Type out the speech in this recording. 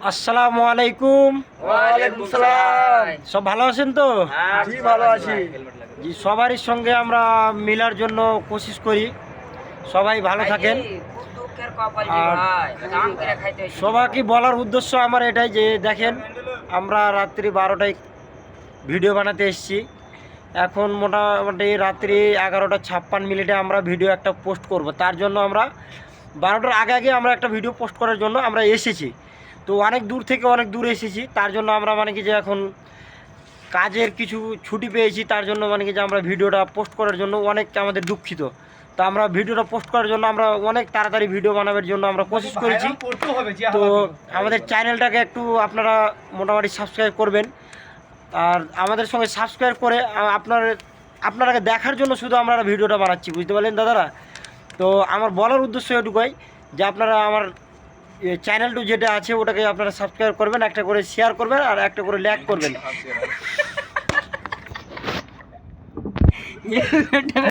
আসসালামু আলাইকুম। ওয়ালাইকুম সালাম। সব ভালো আছেন তো? জি ভালো আছি। জি, সবারই সঙ্গে আমরা মিলার জন্য কোশিশ করি, সবাই ভালো থাকেন। আর সবাইকে বলার উদ্দেশ্য আমার এটাই যে দেখেন, আমরা রাত্রি 12টায় ভিডিও বানাতে এসেছি। এখন মোটামুটি রাত্রি 11:56 আমরা ভিডিও একটা পোস্ট করব। তার জন্য আমরা 12টার আগে আগে আমরা একটা ভিডিও পোস্ট করার জন্য আমরা এসেছি। তো অনেক দূর থেকে অনেক দূর এসেছি, তার জন্য আমরা মানে কি যে এখন কাজের কিছু ছুটি পেয়েছি, তার জন্য মানে কি যে আমরা ভিডিওটা পোস্ট করার জন্য অনেক আমাদের দুঃখিত। তো আমরা ভিডিওটা পোস্ট করার জন্য আমরা অনেক তাড়াতাড়ি ভিডিও বানাবার জন্য আমরা কোশিশ করেছি। তো আমাদের চ্যানেলটাকে একটু আপনারা মোটামুটি সাবস্ক্রাইব করবেন। আর আমাদের সঙ্গে সাবস্ক্রাইব করে আপনারাকে দেখার জন্য শুধু আমরা ভিডিওটা বানাচ্ছি, বুঝতে পারলেন দাদারা? তো আমার বলার উদ্দেশ্য এটুকুই যে আপনারা আমার চ্যানেলটা যেটা আছে ওটাকে আপনারা সাবস্ক্রাইব করবেন, একটা করে শেয়ার করবেন আর একটা করে লাইক করবেন।